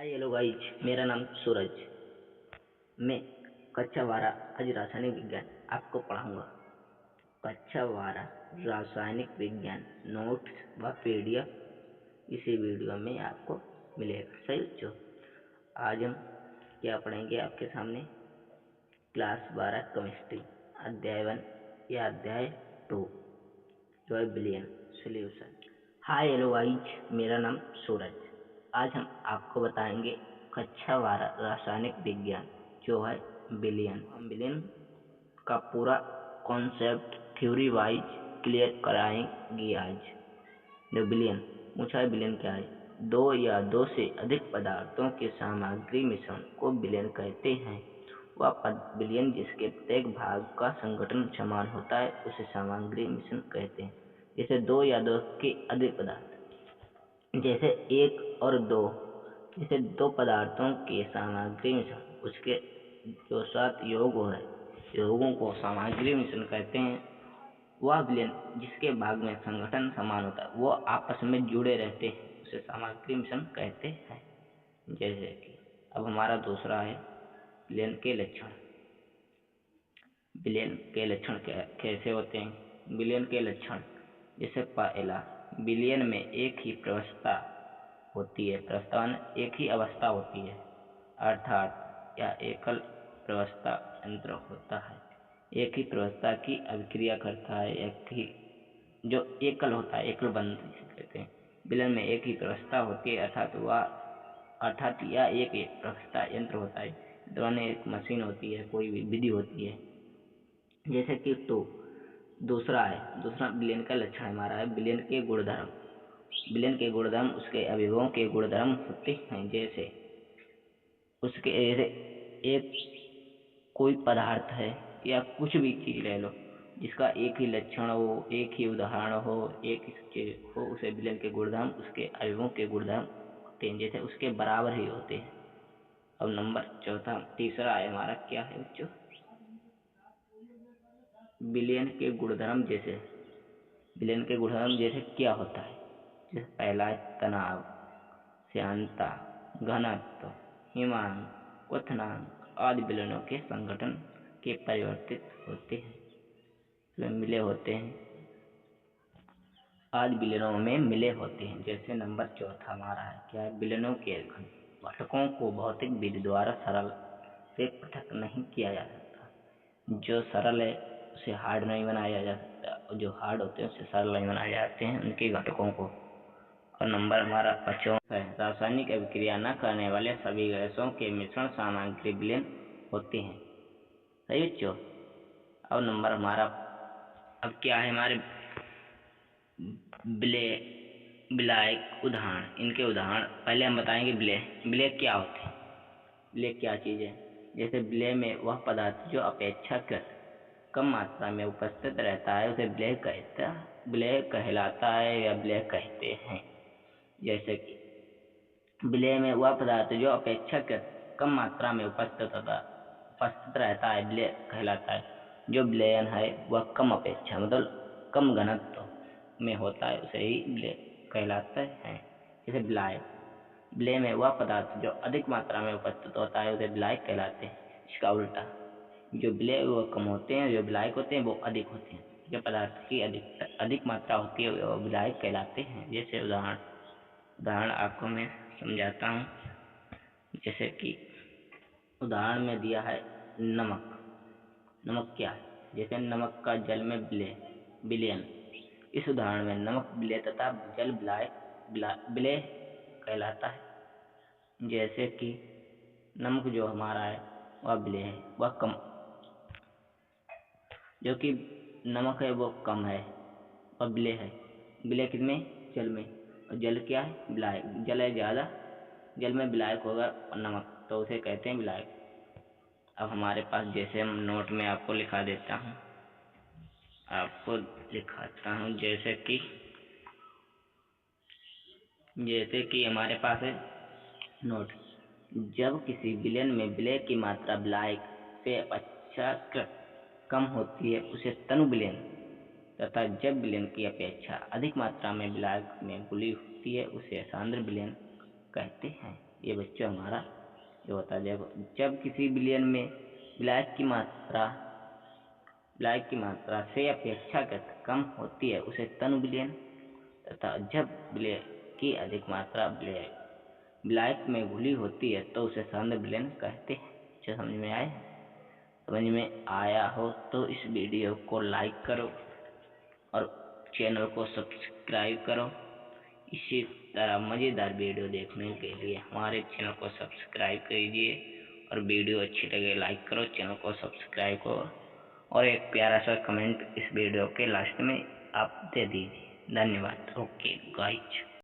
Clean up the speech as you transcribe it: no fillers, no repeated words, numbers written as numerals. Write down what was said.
Hi hello guys, मेरा नाम सूरज। मैं कक्षा 12 आज रासायनिक विज्ञान आपको पढ़ाऊंगा। कक्षा 12 रासायनिक विज्ञान नोट्स व पीडीएफ इसी वीडियो में आपको मिलेगा। सही बच्चों, आज हम क्या पढ़ेंगे आपके सामने? क्लास 12 केमिस्ट्री अध्याय 1 या अध्याय 2 जो है billion solution. Hi hello guys, मेरा नाम सूरज। आज हम आपको बताएंगे कक्षा 12 रासायनिक विज्ञान जो है बिलियन। हम बिलियन का पूरा कॉन्सेप्ट थ्योरी वाइज क्लियर कराएंगे आज। जो बिलियन पूछा है, बिलियन क्या है? दो या दो से अधिक पदार्थों के सामग्री मिश्रण को बिलियन कहते हैं। वह पद बिलियन जिसके प्रत्येक भाग का संगठन समान होता है उसे सामग्री मिश्रण कहते हैं। जैसे दो या दो के अधिक पदार्थ, जैसे एक और दो, जैसे दो पदार्थों के सामग्री मिश्रण, उसके जो सात योग है योगों को सामग्री मिश्रण कहते हैं। वह विलयन जिसके भाग में संगठन समान होता है, वो आपस में जुड़े रहते हैं, उसे सामग्री मिश्रण कहते हैं। जैसे कि अब हमारा दूसरा है विलयन के लक्षण। विलयन के लक्षण कैसे होते हैं? विलयन के लक्षण, जैसे पहला, विलयन में एक ही प्रवस्था होती है। प्रवस्था एक ही अवस्था होती है, अर्थात यह एकल प्रवस्था यंत्र होता है। एक ही प्रवस्था की अभिक्रिया करता है। एक ही जो एकल होता है, एकल बंध जिसे कहते हैं। विलयन में एक ही प्रवस्था होती है, अर्थात यह एक प्रवस्था यंत्र होता है। दोनों एक मशीन होती है, कोई भी विधि होती है। जैसे कि दूसरा विलयन का लक्षण हमारा है विलयन के गुणधर्म। विलयन के गुणधर्म उसके अवयवों के गुणधर्म होते हैं। जैसे एक कोई पदार्थ है या कुछ भी चीज ले लो जिसका एक ही लक्षण हो, एक ही उदाहरण हो, एक ही चीज हो, उसे विलयन के गुणधर्म उसके अवयवों के गुणधर्म होते हैं। जैसे उसके बराबर ही होते हैं। अब नंबर तीसरा है हमारा, क्या है बच्चों? विलयन के गुणधर्म। जैसे विलयन के गुणधर्म जैसे क्या होता है? जैसे पहला है तनाव, श्यानता, घनत्व, हिमांक, क्वथनांक आदि विलयनों के संगठन के परिवर्तित होते हैं, मिले होते हैं, आदि विलयनों में मिले होते हैं। जैसे नंबर चौथा हमारा है, क्या है? विलयनों के घटकों को भौतिक विधि द्वारा सरल से पृथक नहीं किया जा सकता। जो सरल है उसे हार्ड नहीं बनाया जा सकता, और जो हार्ड होते हैं उसे सरल नहीं बनाए जाते हैं उनके घटकों को। और नंबर हमारा 5वां है, रासायनिक अभिक्रिया न करने वाले सभी गैसों के मिश्रण सामग्री विलयन होते हैं। सही बच्चों। अब नंबर हमारा अब क्या है? हमारे विलायक उदाहरण। इनके उदाहरण पहले हम बताएंगे। विलय क्या होते हैं? विलय क्या चीज है? जैसे विलय में वह पदार्थ जो अपेक्षाकृत कम मात्रा में उपस्थित रहता है उसे विलय कहलाता है या विलय कहते हैं। जैसे कि विलय में वह पदार्थ जो अपेक्षाकृत कम मात्रा में उपस्थित रहता है विलय कहलाता है। जो विलयन है वह कम अपेक्षा मतलब कम घनत्व में होता है उसे ही विलय कहलाता है। जैसे विलय में वह पदार्थ जो अधिक मात्रा में उपस्थित होता है उसे विलायक कहलाते हैं। इसका उल्टा, जो विलय वो कम होते हैं, जो विलायक होते हैं वो अधिक होते हैं। जो पदार्थ की अधिक मात्रा होती है वो विलायक कहलाते हैं। जैसे उदाहरण आपको मैं समझाता हूँ। जैसे कि उदाहरण में दिया है नमक। नमक क्या है? जैसे नमक का जल में विलयन। इस उदाहरण में नमक विलय तथा जल विलय कहलाता है। जैसे कि नमक जो हमारा है वह विलय है, वह कम, जो कि नमक है वो कम है और विलय है। विलय किसमें? जल में। और जल क्या है? विलायक। जल है ज्यादा, जल में विलायक होगा और नमक, तो उसे कहते हैं विलायक। अब हमारे पास जैसे हम नोट में आपको लिखा देता हूँ, आपको लिखाता हूँ। जैसे कि हमारे पास है नोट। जब किसी विलयन में विलय की मात्रा विलायक से अपेक्षाकृत कम होती है उसे तनु विलयन, तथा जब विलयन की अपेक्षा अधिक मात्रा में विलायक में घुली होती है उसे सांद्र विलयन कहते हैं। ये बच्चों हमारा ये होता है। देखो, जब किसी बिलियन में ब्लैक की मात्रा से अपेक्षाकृत कम होती है उसे तनु बिलियन, तथा जब बिलियन की अधिक मात्रा ब्लैक में घुली होती है तो उसे सांद्र विलयन कहते हैं। जो समझ में आया है? समझ में आया हो तो इस वीडियो को लाइक करो और चैनल को सब्सक्राइब करो। इसी तरह मजेदार वीडियो देखने के लिए हमारे चैनल को सब्सक्राइब कीजिए और वीडियो अच्छी लगे लाइक करो, चैनल को सब्सक्राइब करो और एक प्यारा सा कमेंट इस वीडियो के लास्ट में आप दे दीजिए। धन्यवाद। Okay guys.